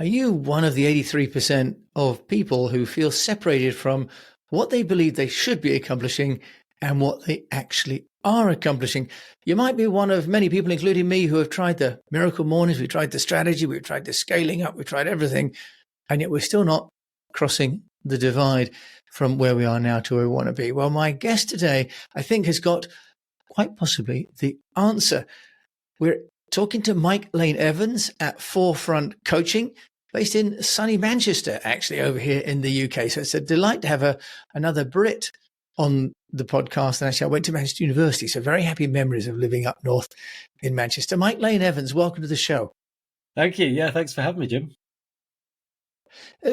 Are you one of the 83% of people who feel separated from what they believe they should be accomplishing and what they actually are accomplishing? You might be one of many people, including me, who have tried the miracle mornings, we've tried the strategy, we've tried the scaling up, we've tried everything, and yet we're still not crossing the divide from where we are now to where we want to be. Well, my guest today, I think, has got quite possibly the answer. We're talking to Mike Lane Evans at Forefront Coaching, based in sunny Manchester, actually, over here in the UK. So it's a delight to have another Brit on the podcast. And actually, I went to Manchester University, so very happy memories of living up north in Manchester. Mike Lane Evans, welcome to the show. Thank you. Yeah, thanks for having me, Jim.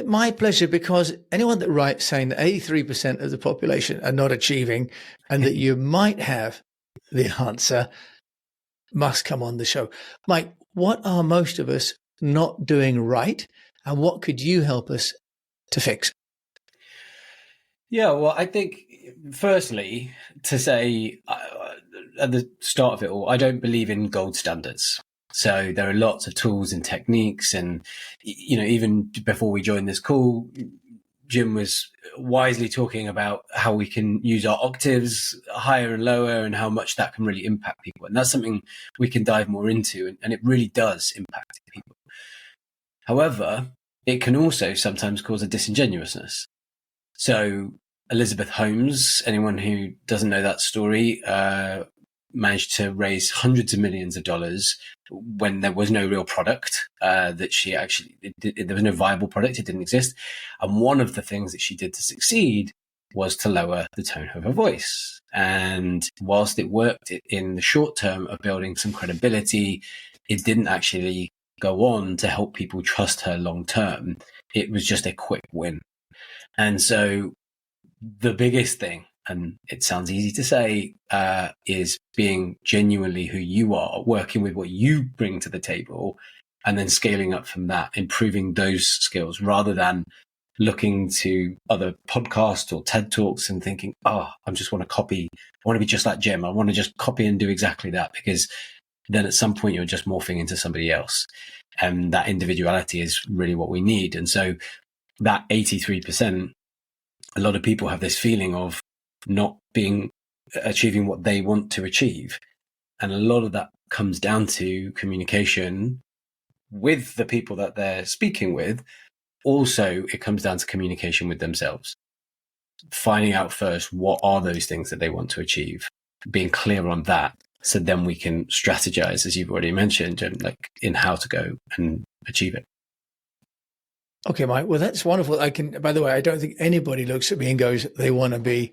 My pleasure, because anyone that writes saying that 83% of the population are not achieving and that you might have the answer must come on the show. Mike, what are most of us not doing right, and what could you help us to fix? Yeah, well, I think firstly to say at the start of it all, I don't believe in gold standards. So there are lots of tools and techniques, and even before we joined this call, Jim was wisely talking about how we can use our octaves higher and lower and how much that can really impact people. And that's something we can dive more into, and it really does impact people. However, it can also sometimes cause a disingenuousness. So Elizabeth Holmes, anyone who doesn't know that story, managed to raise hundreds of millions of dollars when there was no real product that she actually, there was no viable product, it didn't exist. And one of the things that she did to succeed was to lower the tone of her voice. And whilst it worked in the short term of building some credibility, it didn't actually go on to help people trust her long term. It was just a quick win. And so the biggest thing, and it sounds easy to say, is being genuinely who you are, working with what you bring to the table, and then scaling up from that, improving those skills rather than looking to other podcasts or TED Talks and thinking, I just want to copy. I want to be just like Jim. I want to just copy and do exactly that, because then at some point you're just morphing into somebody else. And that individuality is really what we need. And so that 83%, a lot of people have this feeling of not achieving what they want to achieve. And a lot of that comes down to communication with the people that they're speaking with. Also, it comes down to communication with themselves. Finding out first, what are those things that they want to achieve? Being clear on that. So then we can strategize, as you've already mentioned, and in how to go and achieve it. Okay, Mike. Well, that's wonderful. By the way, I don't think anybody looks at me and goes, they want to be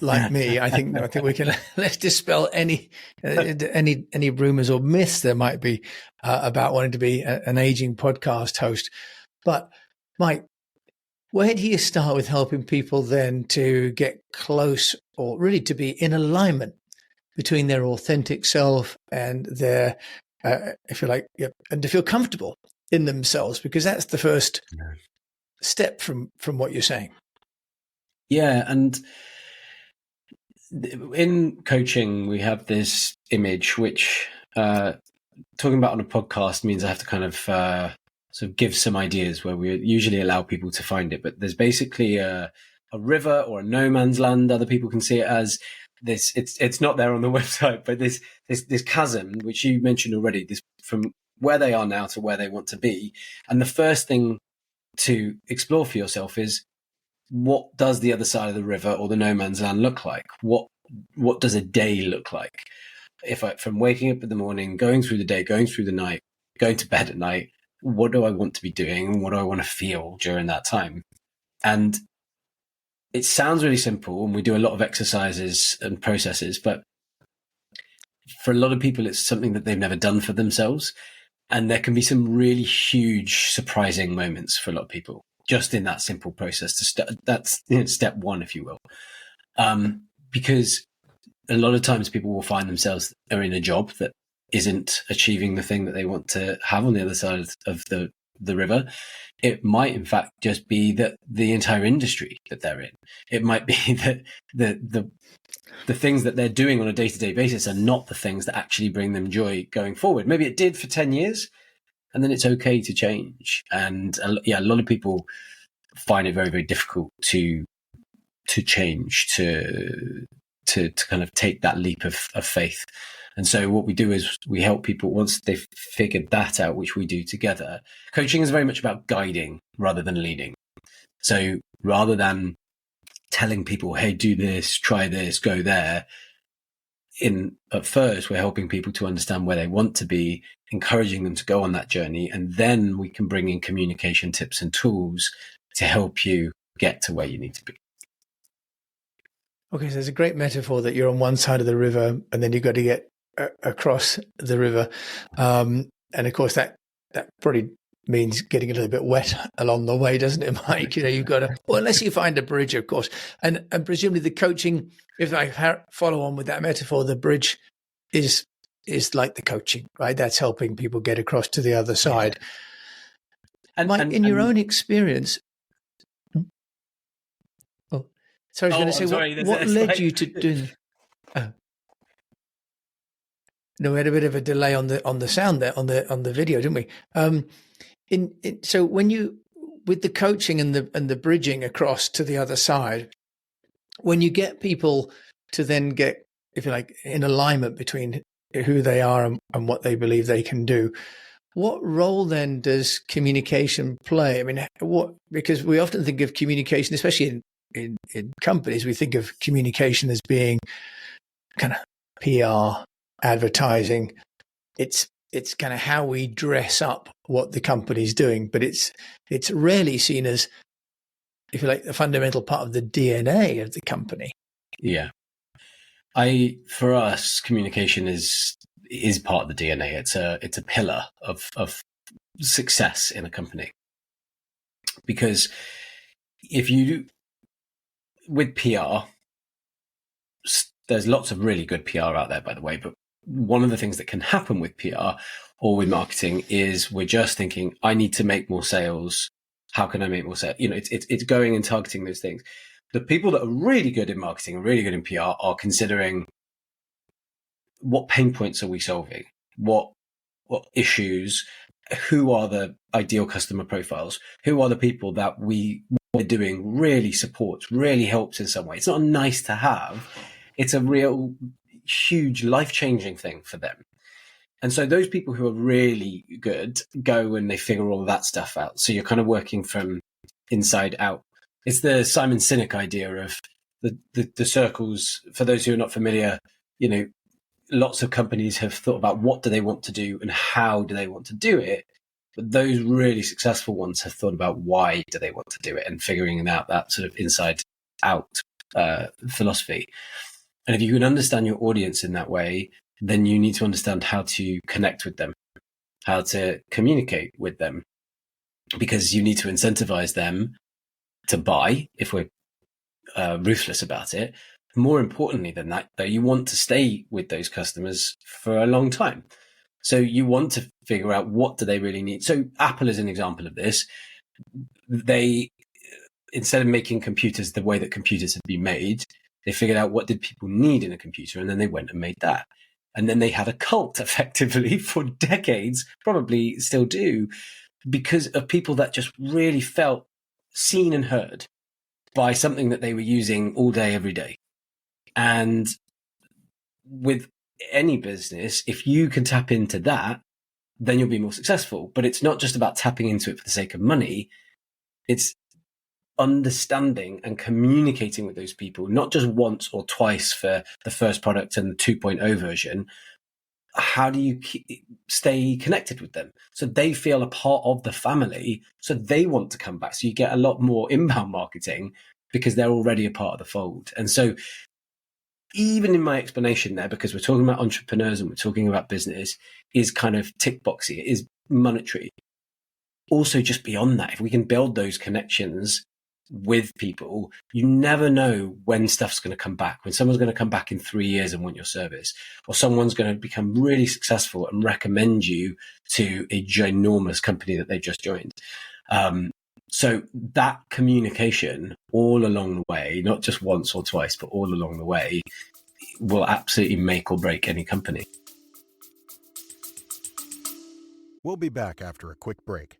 like me. I think we can, let's dispel any rumors or myths there might be about wanting to be an aging podcast host. But Mike, where do you start with helping people then to get close, or really to be in alignment between their authentic self and their, if you like, and to feel comfortable in themselves? Because that's the first step from what you're saying. Yeah. And in coaching, we have this image, which talking about on a podcast means I have to kind of sort of give some ideas where we usually allow people to find it. But there's basically a river or a no man's land. Other people can see it as this. It's not there on the website, but this chasm, which you mentioned already, this from where they are now to where they want to be. And the first thing to explore for yourself is, what does the other side of the river or the no man's land look like? What does a day look like? From waking up in the morning, going through the day, going through the night, going to bed at night, what do I want to be doing? What do I want to feel during that time? And it sounds really simple, and we do a lot of exercises and processes, but for a lot of people, it's something that they've never done for themselves. And there can be some really huge, surprising moments for a lot of people, just in that simple process. That's step one, if you will. Because a lot of times people will find themselves are in a job that isn't achieving the thing that they want to have on the other side of the river. It might, in fact, just be that the entire industry that they're in. It might be that the things that they're doing on a day-to-day basis are not the things that actually bring them joy going forward. Maybe it did for 10 years, and then it's okay to change. And a lot of people find it very, very difficult to change, to kind of take that leap of faith. And so what we do is we help people once they've figured that out, which we do together. Coaching is very much about guiding rather than leading. So rather than telling people, hey, do this, try this, go there, at first, we're helping people to understand where they want to be, encouraging them to go on that journey. And then we can bring in communication tips and tools to help you get to where you need to be. Okay, so there's a great metaphor that you're on one side of the river and then you've got to get across the river. And of course, that probably means getting a little bit wet along the way, doesn't it, Mike? You've got to, well, unless you find a bridge, of course. And presumably the coaching, if I follow on with that metaphor, the bridge is like the coaching, right? That's helping people get across to the other side. And Mike, in your own experience, so I was going to say, what led you to doing? No, we had a bit of a delay on the sound there on the video, didn't we? So when you with the coaching and the bridging across to the other side, when you get people to then get, if you like, in alignment between who they are and what they believe they can do, what role then does communication play? I mean, because we often think of communication, especially in companies, we think of communication as being kind of PR, advertising. It's kind of how we dress up what the company's doing, but it's rarely seen as, if you like, the fundamental part of the DNA of the company. Yeah. For us, communication is part of the DNA. It's a pillar of success in a company. Because if you with PR, there's lots of really good PR out there, by the way, but one of the things that can happen with PR or with marketing is we're just thinking, I need to make more sales. How can I make more sales? It's going and targeting those things. The people that are really good in marketing and really good in PR are considering what pain points are we solving? What issues? Who are the ideal customer profiles? Who are the people that what we're doing really supports, really helps in some way? It's not nice to have. It's a real huge life-changing thing for them. And so those people who are really good go and they figure all of that stuff out. So you're kind of working from inside out. It's the Simon Sinek idea of the circles. For those who are not familiar, lots of companies have thought about what do they want to do and how do they want to do it. But those really successful ones have thought about why do they want to do it and figuring out that sort of inside out philosophy. And if you can understand your audience in that way, then you need to understand how to connect with them, how to communicate with them, because you need to incentivize them to buy if we're ruthless about it. More importantly than that, though, you want to stay with those customers for a long time. So you want to figure out what do they really need. So Apple is an example of this. They, instead of making computers the way that computers had been made, they figured out what did people need in a computer, and then they went and made that. And then they had a cult effectively for decades, probably still do, because of people that just really felt seen and heard by something that they were using all day, every day. And with any business, if you can tap into that, then you'll be more successful. But it's not just about tapping into it for the sake of money. It's understanding and communicating with those people, not just once or twice for the first product and the 2.0 version. How do you stay connected with them so they feel a part of the family, so they want to come back? So you get a lot more inbound marketing because they're already a part of the fold. And so even in my explanation there, because we're talking about entrepreneurs and we're talking about business, is kind of tick boxy, it is monetary. Also, just beyond that, if we can build those connections with people, you never know when stuff's going to come back, when someone's going to come back in 3 years and want your service, or someone's going to become really successful and recommend you to a ginormous company that they've just joined. So that communication all along the way, not just once or twice, but all along the way, will absolutely make or break any company. We'll be back after a quick break.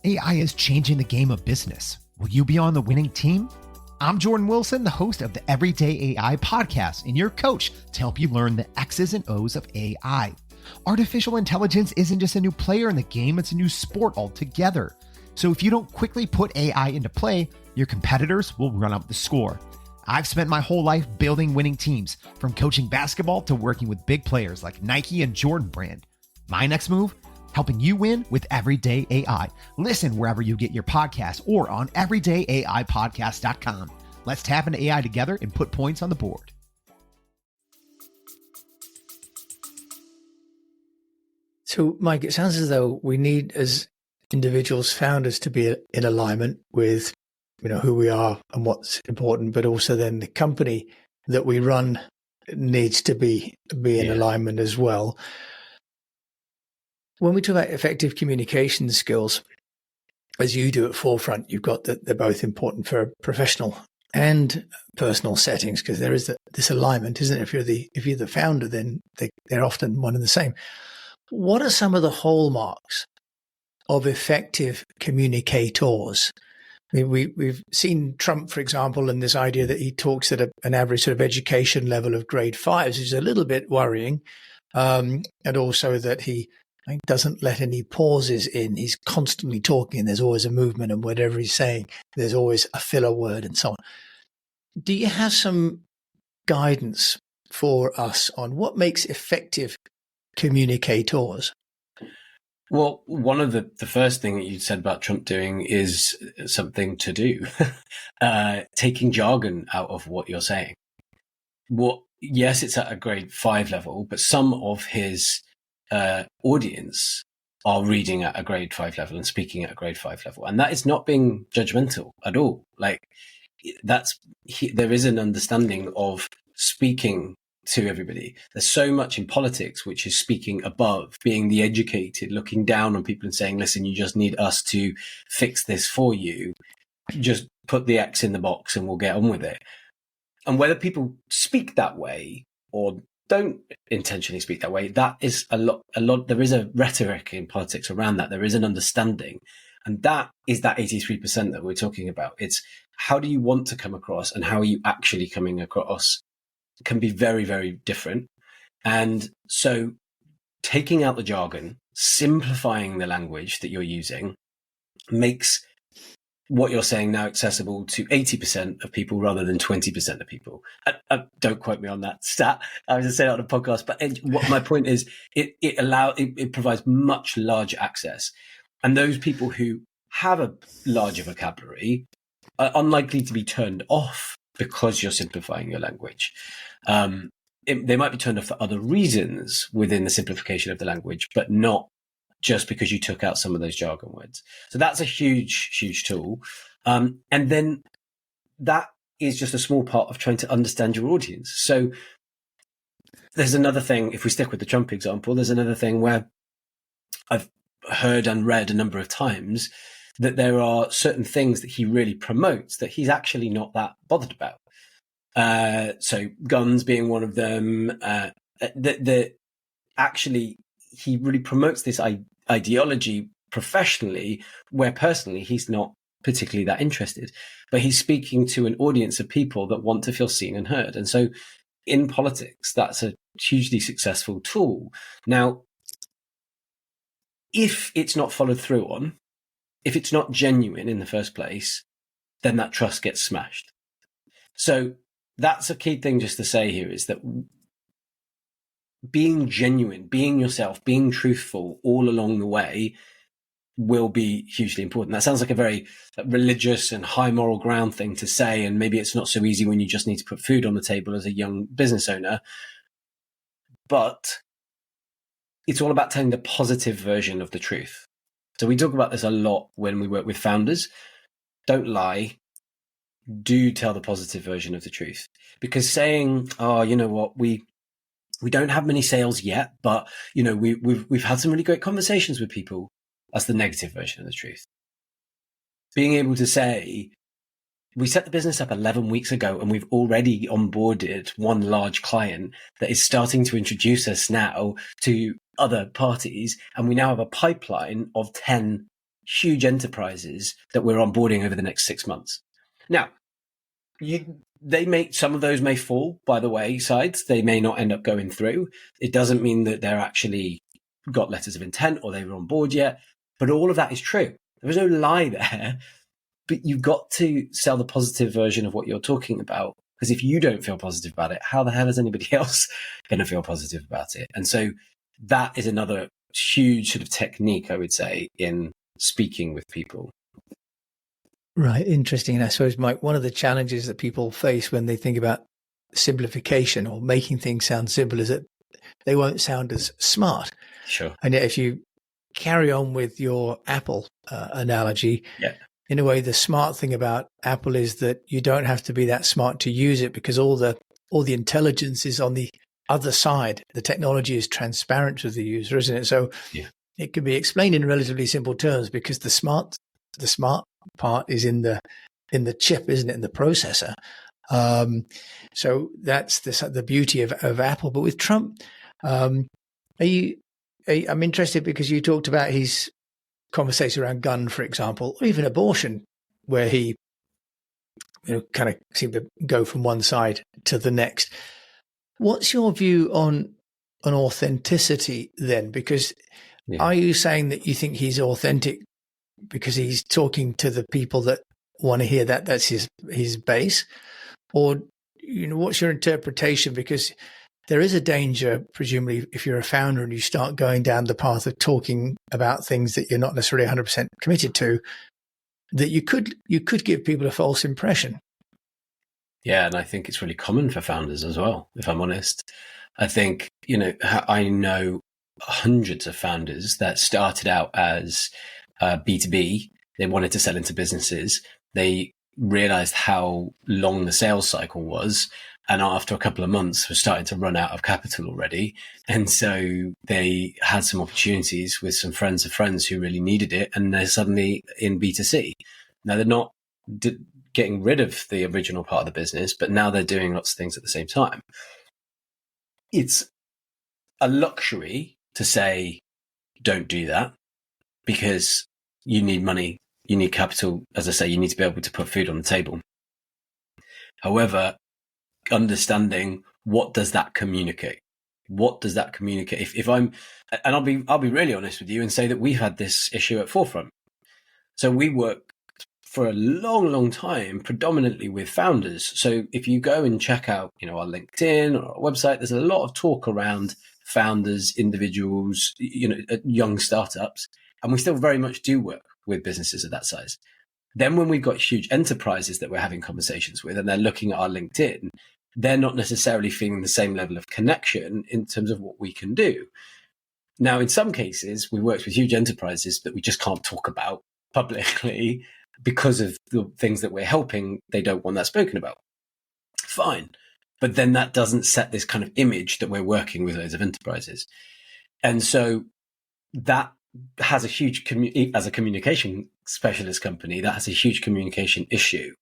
AI is changing the game of business. Will you be on the winning team? I'm Jordan Wilson, the host of the Everyday AI podcast, and your coach to help you learn the X's and O's of AI. Artificial intelligence isn't just a new player in the game, it's a new sport altogether. So if you don't quickly put AI into play, your competitors will run up the score. I've spent my whole life building winning teams, from coaching basketball to working with big players like Nike and Jordan Brand. My next move? Helping you win with Everyday AI. Listen wherever you get your podcasts or on everydayaipodcast.com. Let's tap into AI together and put points on the board. So, Mike, it sounds as though we need, as individuals, founders, to be in alignment with, who we are and what's important, but also then the company that we run needs to be in alignment as well. When we talk about effective communication skills, as you do at Forefront, you've got that they're both important for professional and personal settings, because there is this alignment, isn't it? If you're the founder, then they're often one and the same. What are some of the hallmarks of effective communicators? I mean, we've seen Trump, for example, and this idea that he talks at an average sort of education level of grade 5s, which is a little bit worrying, and also that he doesn't let any pauses in. He's constantly talking, and there's always a movement, and whatever he's saying, there's always a filler word and so on. Do you have some guidance for us on what makes effective communicators? Well, one of the first thing that you said about Trump doing is something to do, taking jargon out of what you're saying. Yes, it's at a grade 5 level, but some of his audience are reading at a grade 5 level and speaking at a grade 5 level. And that is not being judgmental at all. Like there is an understanding of speaking to everybody. There's so much in politics which is speaking above, being the educated, looking down on people and saying, listen, you just need us to fix this for you. Just put the X in the box and we'll get on with it. And whether people speak that way or don't intentionally speak that way, that is a lot. There is a rhetoric in politics around that. There is an understanding. And that is that 83% that we're talking about. It's how do you want to come across and how are you actually coming across can be very, very different. And so taking out the jargon, simplifying the language that you're using makes what you're saying now accessible to 80% of people rather than 20% of people. Don't quote me on that stat. I was just saying it on a podcast, but what my point is, it provides much larger access. And those people who have a larger vocabulary are unlikely to be turned off because you're simplifying your language. They might be turned off for other reasons within the simplification of the language, but not just because you took out some of those jargon words. So that's a huge, huge tool. And then that is just a small part of trying to understand your audience. So there's another thing, if we stick with the Trump example, there's another thing where I've heard and read a number of times that there are certain things that he really promotes that he's actually not that bothered about. So guns being one of them, actually he really promotes this ideology professionally, where personally he's not particularly that interested, but he's speaking to an audience of people that want to feel seen and heard. And so in politics, that's a hugely successful tool. Now, if it's not followed through on, if it's not genuine in the first place, then that trust gets smashed. So that's a key thing just to say here, is that being genuine, being yourself, being truthful all along the way will be hugely important. That sounds like a very religious and high moral ground thing to say, and maybe it's not so easy when you just need to put food on the table as a young business owner. But it's all about telling the positive version of the truth. So we talk about this a lot when we work with founders. Don't lie. Do tell the positive version of the truth. Because saying, oh, you know what, we don't have many sales yet, but you know, we've had some really great conversations with people. That's the negative version of the truth. Being able to say, we set the business up 11 weeks ago and we've already onboarded one large client that is starting to introduce us now to other parties, and we now have a pipeline of 10 huge enterprises that we're onboarding over the next 6 months. Now, some of those may fall by the wayside. They may not end up going through. It doesn't mean that they're actually got letters of intent or they were on board yet, but all of that is true. There was no lie there, but you've got to sell the positive version of what you're talking about. Because if you don't feel positive about it, how the hell is anybody else going to feel positive about it? And so that is another huge sort of technique, I would say, in speaking with people. Right. Interesting. And I suppose, Mike, one of the challenges that people face when they think about simplification or making things sound simple is that they won't sound as smart. Sure. And yet if you carry on with your Apple analogy, in a way, the smart thing about Apple is that you don't have to be that smart to use it, because all the intelligence is on the other side. The technology is transparent to the user, isn't it? So it can be explained in relatively simple terms, because the smart part is in the chip, isn't it, in the processor. So that's the beauty of Apple. But with Trump, I'm interested because you talked about his conversation around gun, for example, or even abortion, where he kind of seemed to go from one side to the next. What's your view on authenticity then? Because are you saying that you think he's authentic because he's talking to the people that want to hear that? That's his base? Or, what's your interpretation? Because there is a danger, presumably, if you're a founder and you start going down the path of talking about things that you're not necessarily 100% committed to, that you could give people a false impression. Yeah, and I think it's really common for founders as well, if I'm honest. I think, I know hundreds of founders that started out as B2B. They wanted to sell into businesses. They realized how long the sales cycle was. And after a couple of months, were starting to run out of capital already. And so they had some opportunities with some friends of friends who really needed it. And they're suddenly in B2C. Now, they're not getting rid of the original part of the business, but now they're doing lots of things at the same time. It's a luxury to say, don't do that, because you need money, you need capital. As I say, you need to be able to put food on the table. However, understanding what does that communicate? What does that communicate? If I'm, and I'll be really honest with you and say that we've had this issue at Forefront. So we work for a long, long time, predominantly with founders. So if you go and check out, our LinkedIn or our website, there's a lot of talk around founders, individuals, young startups, and we still very much do work with businesses of that size. Then when we've got huge enterprises that we're having conversations with and they're looking at our LinkedIn, they're not necessarily feeling the same level of connection in terms of what we can do. Now, in some cases, we worked with huge enterprises that we just can't talk about publicly because of the things that we're helping. They don't want that spoken about. Fine. But then that doesn't set this kind of image that we're working with loads of enterprises. And so that has a huge, as a communication specialist company, that has a huge communication issue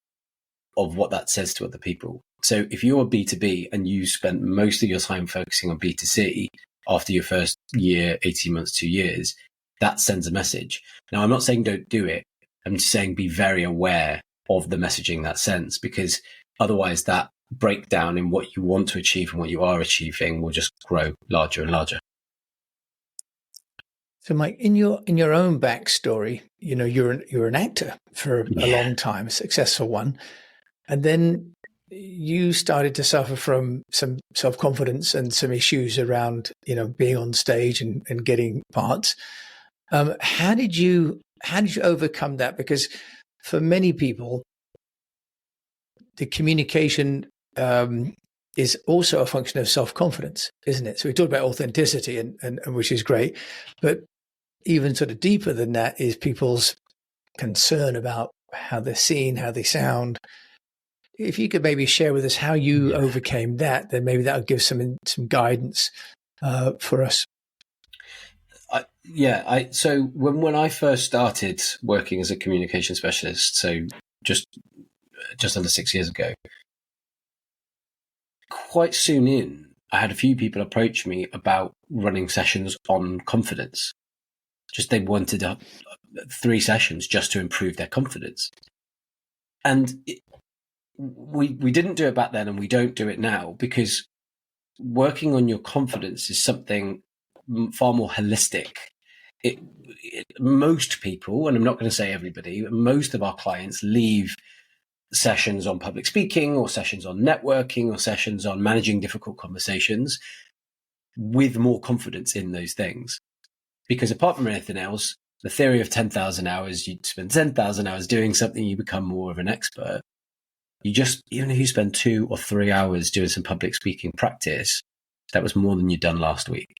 of what that says to other people. So if you're B2B and you spent most of your time focusing on B2C after your first year, 18 months, 2 years, that sends a message. Now, I'm not saying don't do it. I'm just saying be very aware of the messaging that sends, because otherwise that breakdown in what you want to achieve and what you are achieving will just grow larger and larger. So, Mike, in your own backstory, you're an actor for a long time, a successful one, and then you started to suffer from some self-confidence and some issues around, being on stage and getting parts. How did you overcome that? Because for many people, the communication is also a function of self-confidence, isn't it? So we talked about authenticity, and which is great, but even sort of deeper than that is people's concern about how they're seen, how they sound. If you could maybe share with us how you overcame that, then maybe that would give some guidance for us. So when I first started working as a communication specialist, so just under 6 years ago, quite soon in, I had a few people approach me about running sessions on confidence. Just they wanted 3 sessions just to improve their confidence. And we didn't do it back then, and we don't do it now, because working on your confidence is something far more holistic. Most people, and I'm not going to say everybody, but most of our clients leave sessions on public speaking or sessions on networking or sessions on managing difficult conversations with more confidence in those things. Because apart from anything else, the theory of 10,000 hours, you spend 10,000 hours doing something, you become more of an expert. Even if you spend 2 or 3 hours doing some public speaking practice, that was more than you'd done last week.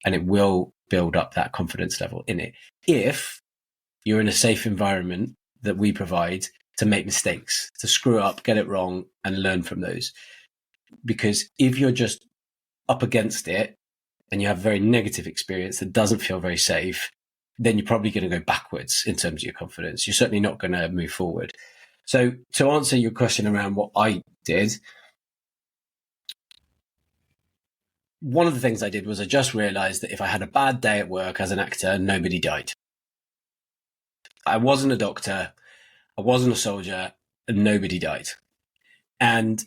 And it will build up that confidence level in it, if you're in a safe environment that we provide to make mistakes, to screw up, get it wrong, and learn from those. Because if you're just up against it and you have a very negative experience that doesn't feel very safe, then you're probably going to go backwards in terms of your confidence. You're certainly not going to move forward. So to answer your question around what I did, one of the things I did was I just realized that if I had a bad day at work as an actor, nobody died. I wasn't a doctor, I wasn't a soldier, and nobody died. And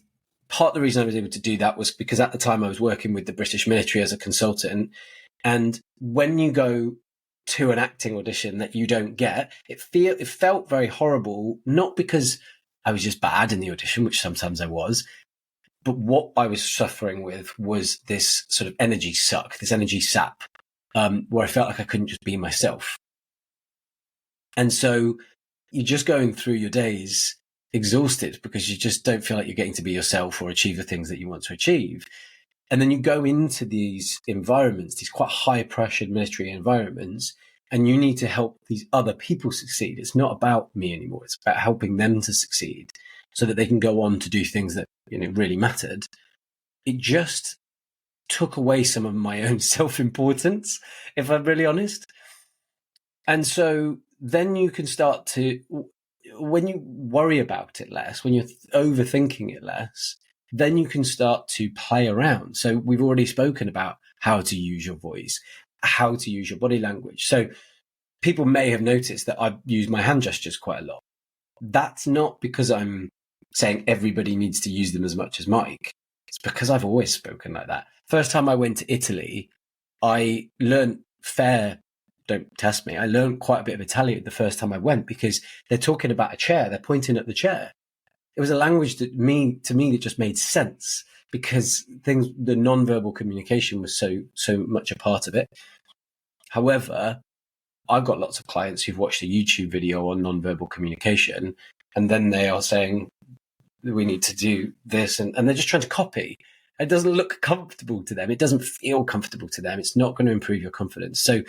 part of the reason I was able to do that was because at the time I was working with the British military as a consultant. And when you go to an acting audition that you don't get, it felt very horrible, not because I was just bad in the audition, which sometimes I was, but what I was suffering with was this sort of energy suck, this energy sap, where I felt like I couldn't just be myself. And so you're just going through your days exhausted because you just don't feel like you're getting to be yourself or achieve the things that you want to achieve. And then you go into these environments, these quite high pressured military environments, and you need to help these other people succeed. It's not about me anymore. It's about helping them to succeed so that they can go on to do things that, really mattered. It just took away some of my own self-importance, if I'm really honest. And so then you can start to, when you worry about it less, when you're overthinking it less, then you can start to play around. So we've already spoken about how to use your voice, how to use your body language. So people may have noticed that I use my hand gestures quite a lot. That's not because I'm saying everybody needs to use them as much as Mike. It's because I've always spoken like that. First time I went to Italy, I learned don't test me. I learned quite a bit of Italian the first time I went because they're talking about a chair. They're pointing at the chair. It was a language that that just made sense because the non-verbal communication was so much a part of it. However, I've got lots of clients who've watched a YouTube video on non-verbal communication, and then they are saying, we need to do this, and they're just trying to copy. It doesn't look comfortable to them. It doesn't feel comfortable to them. It's not going to improve your confidence. So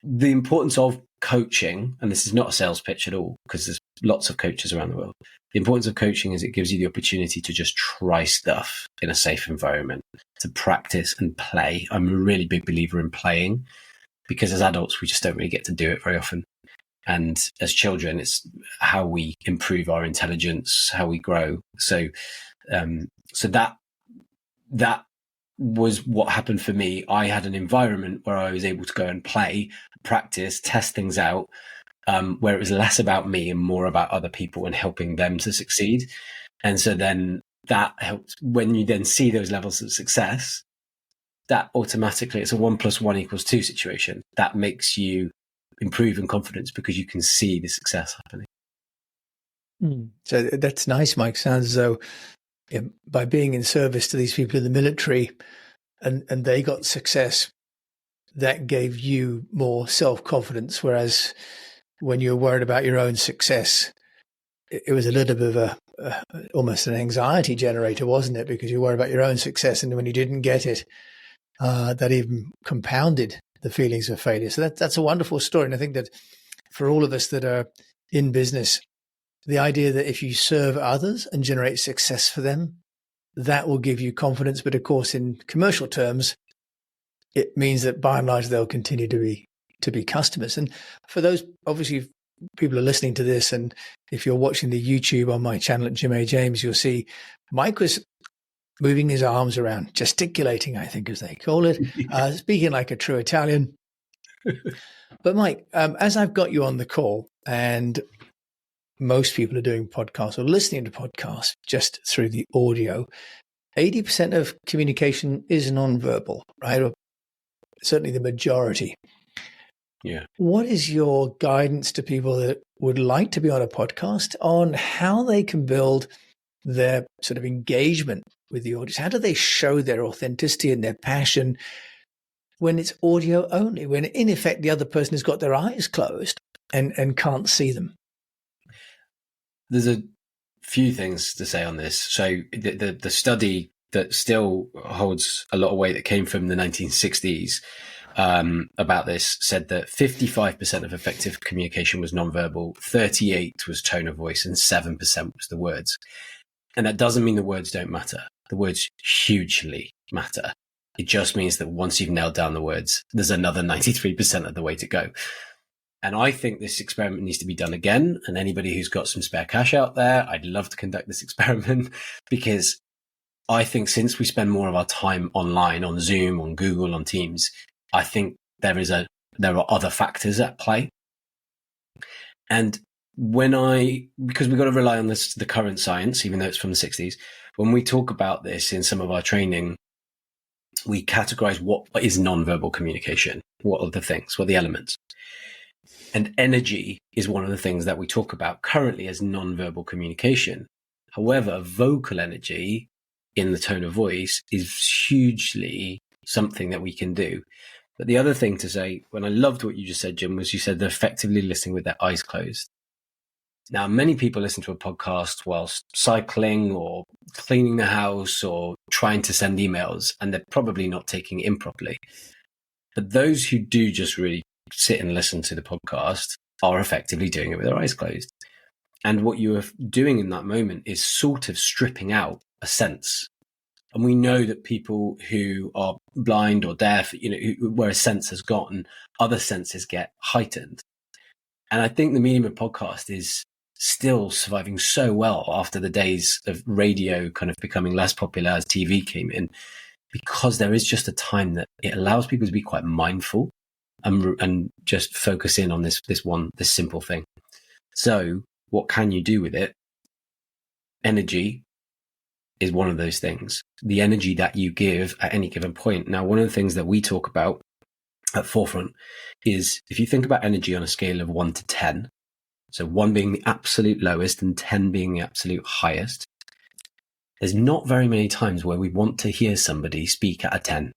the importance of coaching, and this is not a sales pitch at all, because there's lots of coaches around the world. The importance of coaching is it gives you the opportunity to just try stuff in a safe environment, to practice and play. I'm a really big believer in playing because as adults, we just don't really get to do it very often. And as children, it's how we improve our intelligence, how we grow. So that was what happened for me. I had an environment where I was able to go and play, practice, test things out, where it was less about me and more about other people and helping them to succeed. And so then that helped. When you then see those levels of success, that automatically, it's a 1 + 1 = 2 situation. That makes you improve in confidence because you can see the success happening. So that's nice, Mike. Sounds as though by being in service to these people in the military and they got success, that gave you more self-confidence. Whereas when you were worried about your own success, it was a little bit of almost an anxiety generator, wasn't it? Because you worry about your own success, and when you didn't get it, that even compounded the feelings of failure. So that's a wonderful story. And I think that for all of us that are in business, the idea that if you serve others and generate success for them, that will give you confidence. But of course, in commercial terms, it means that by and large, they'll continue to be customers. And for those, obviously, people are listening to this, and if you're watching the YouTube on my channel at Jim A. James, you'll see Mike was moving his arms around, gesticulating, I think, as they call it, speaking like a true Italian. But Mike, as I've got you on the call, and most people are doing podcasts or listening to podcasts just through the audio, 80% of communication is nonverbal, right? Or certainly the majority. Yeah. What is your guidance to people that would like to be on a podcast on how they can build their sort of engagement with the audience? How do they show their authenticity and their passion when it's audio only, when in effect the other person has got their eyes closed and can't see them? There's a few things to say on this. So the study that still holds a lot of weight that came from the 1960s about this said that 55% of effective communication was nonverbal, 38% was tone of voice, and 7% was the words. And that doesn't mean the words don't matter. The words hugely matter. It just means that once you've nailed down the words, there's another 93% of the way to go. And I think this experiment needs to be done again. And anybody who's got some spare cash out there, I'd love to conduct this experiment, because I think since we spend more of our time online, on Zoom, on Google, on Teams, I think there are other factors at play. And because we've got to rely on the current science, even though it's from the 60s, when we talk about this in some of our training, we categorize what is nonverbal communication. What are the things? What are the elements? And energy is one of the things that we talk about currently as nonverbal communication. However, vocal energy in the tone of voice is hugely something that we can do. But the other thing to say, when I loved what you just said, Jim, was you said they're effectively listening with their eyes closed. Now, many people listen to a podcast whilst cycling or cleaning the house or trying to send emails, and they're probably not taking it in properly. But those who do just really sit and listen to the podcast are effectively doing it with their eyes closed. And what you are doing in that moment is sort of stripping out a sense. And we know that people who are blind or deaf, where a sense has gone, other senses get heightened. And I think the medium of podcast is still surviving so well after the days of radio kind of becoming less popular as TV came in, because there is just a time that it allows people to be quite mindful and just focus in on this simple thing. So what can you do with it? Energy is one of those things. The energy that you give at any given point. Now, one of the things that we talk about at Forefront is if you think about energy on a scale of 1 to 10, so 1 being the absolute lowest and 10 being the absolute highest, there's not very many times where we want to hear somebody speak at a 10.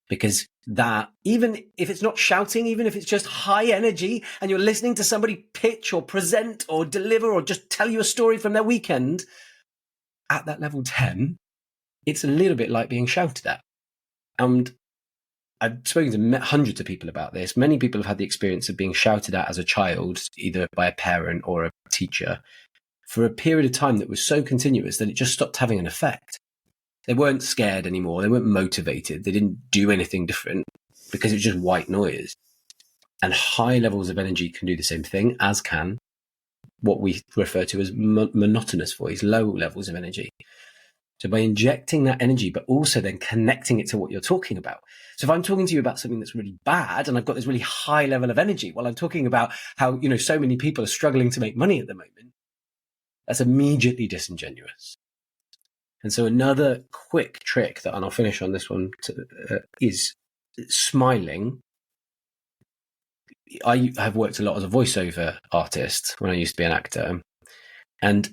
Because that, even if it's not shouting, even if it's just high energy and you're listening to somebody pitch or present or deliver or just tell you a story from their weekend, at that level 10, it's a little bit like being shouted at. And I've spoken to hundreds of people about this. Many people have had the experience of being shouted at as a child, either by a parent or a teacher, for a period of time that was so continuous that it just stopped having an effect. They weren't scared anymore. They weren't motivated. They didn't do anything different because it was just white noise. And high levels of energy can do the same thing, as can what we refer to as monotonous voice, low levels of energy. So by injecting that energy, but also then connecting it to what you're talking about. So if I'm talking to you about something that's really bad and I've got this really high level of energy, while I'm talking about how, so many people are struggling to make money at the moment, that's immediately disingenuous. And so another quick trick and I'll finish on this one, is smiling. I have worked a lot as a voiceover artist when I used to be an actor. And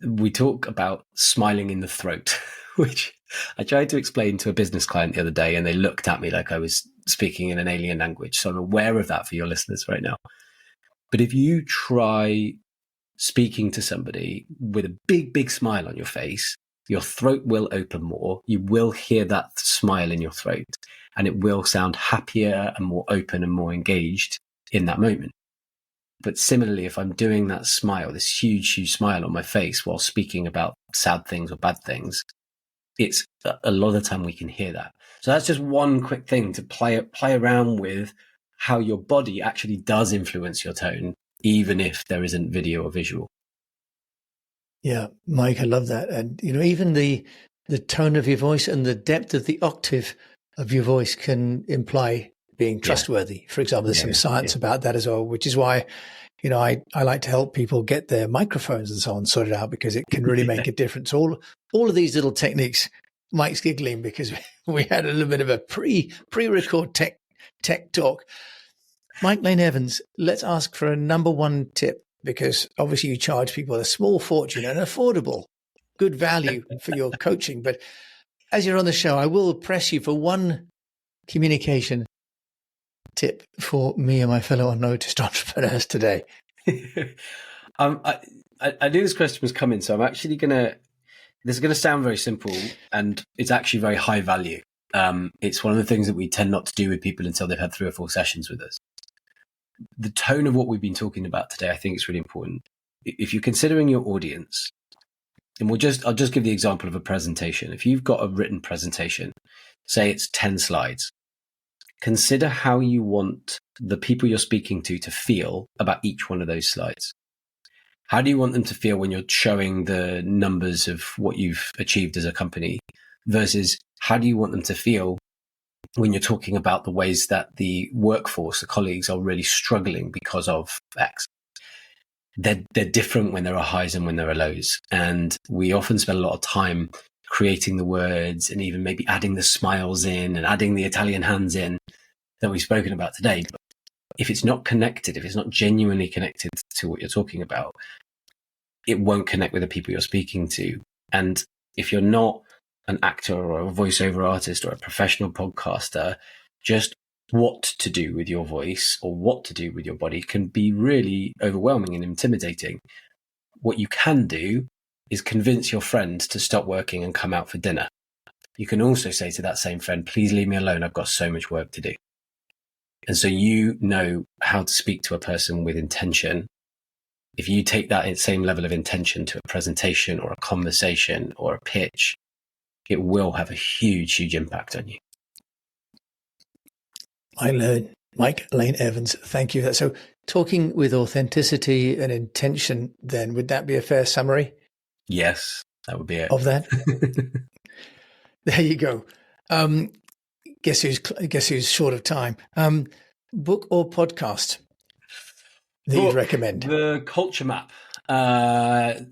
we talk about smiling in the throat, which I tried to explain to a business client the other day, and they looked at me like I was speaking in an alien language. So I'm aware of that for your listeners right now. But if you try speaking to somebody with a big, big smile on your face, your throat will open more. You will hear that smile in your throat, and it will sound happier and more open and more engaged in that moment. But similarly, if I'm doing that smile, this huge, huge smile on my face while speaking about sad things or bad things, it's a lot of the time we can hear that. So that's just one quick thing to play around with, how your body actually does influence your tone, even if there isn't video or visual. Yeah, Mike, I love that. And, even the the tone of your voice and the depth of the octave of your voice can imply being trustworthy. For example, there's some science about that as well, which is why, I like to help people get their microphones and so on sorted out, because it can really make a difference. All of these little techniques, Mike's giggling because we had a little bit of a pre-record tech talk. Mike Lane Evans, let's ask for a number one tip, because obviously you charge people a small fortune and affordable, good value for your coaching. But as you're on the show, I will press you for one communication tip for me and my fellow unnoticed entrepreneurs today. I knew this question was coming, so I'm actually this is going to sound very simple, and it's actually very high value. It's one of the things that we tend not to do with people until they've had 3 or 4 sessions with us. The tone of what we've been talking about today, I think, is really important. If you're considering your audience, and I'll just give the example of a presentation. If you've got a written presentation, say it's 10 slides, consider how you want the people you're speaking to feel about each one of those slides. How do you want them to feel when you're showing the numbers of what you've achieved as a company, versus how do you want them to feel when you're talking about the ways that the workforce, the colleagues, are really struggling because of X? They're different when there are highs and when there are lows. And we often spend a lot of time creating the words and even maybe adding the smiles in and adding the Italian hands in that we've spoken about today. But if it's not connected, if it's not genuinely connected to what you're talking about, it won't connect with the people you're speaking to. And if you're not an actor or a voiceover artist or a professional podcaster, just what to do with your voice or what to do with your body can be really overwhelming and intimidating. What you can do is convince your friend to stop working and come out for dinner. You can also say to that same friend, please leave me alone, I've got so much work to do. And so you know how to speak to a person with intention. If you take that same level of intention to a presentation or a conversation or a pitch, it will have a huge, huge impact on you. Mike Lane Evans, thank you. So talking with authenticity and intention, then, would that be a fair summary? Yes, that would be it. Of that? There you go. Guess who's short of time? Book or podcast that you'd recommend? The Culture Map.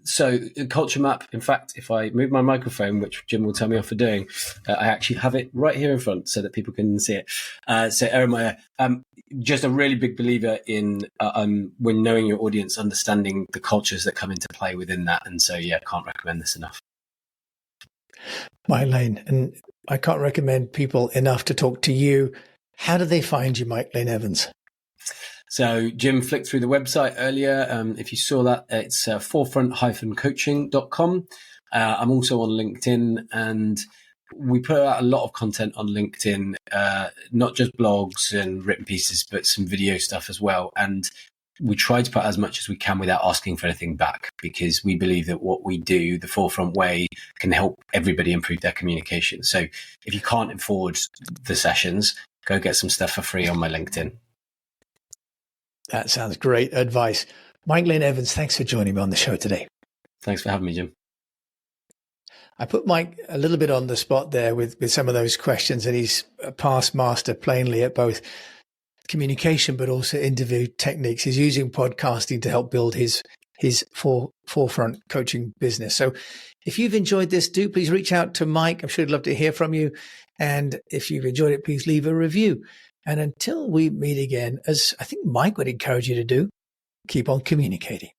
So Culture Map, in fact, if I move my microphone, which Jim will tell me off for doing, I actually have it right here in front so that people can see it. So Eremaya, just a really big believer in when knowing your audience, understanding the cultures that come into play within that. And so, yeah, can't recommend this enough. Mike Lane, and I can't recommend people enough to talk to you. How do they find you, Mike Lane Evans? So Jim flicked through the website earlier. If you saw that, it's forefront-coaching.com. I'm also on LinkedIn, and we put out a lot of content on LinkedIn, not just blogs and written pieces, but some video stuff as well. And we try to put as much as we can without asking for anything back, because we believe that what we do, the Forefront way, can help everybody improve their communication. So if you can't afford the sessions, go get some stuff for free on my LinkedIn. That sounds great advice. Mike Lane Evans, thanks for joining me on the show today. Thanks for having me, Jim. I put Mike a little bit on the spot there with some of those questions, and he's a past master plainly at both communication but also interview techniques. He's using podcasting to help build his Forefront coaching business. So if you've enjoyed this, do please reach out to Mike. I'm sure he'd love to hear from you. And if you've enjoyed it, please leave a review. And until we meet again, as I think Mike would encourage you to do, keep on communicating.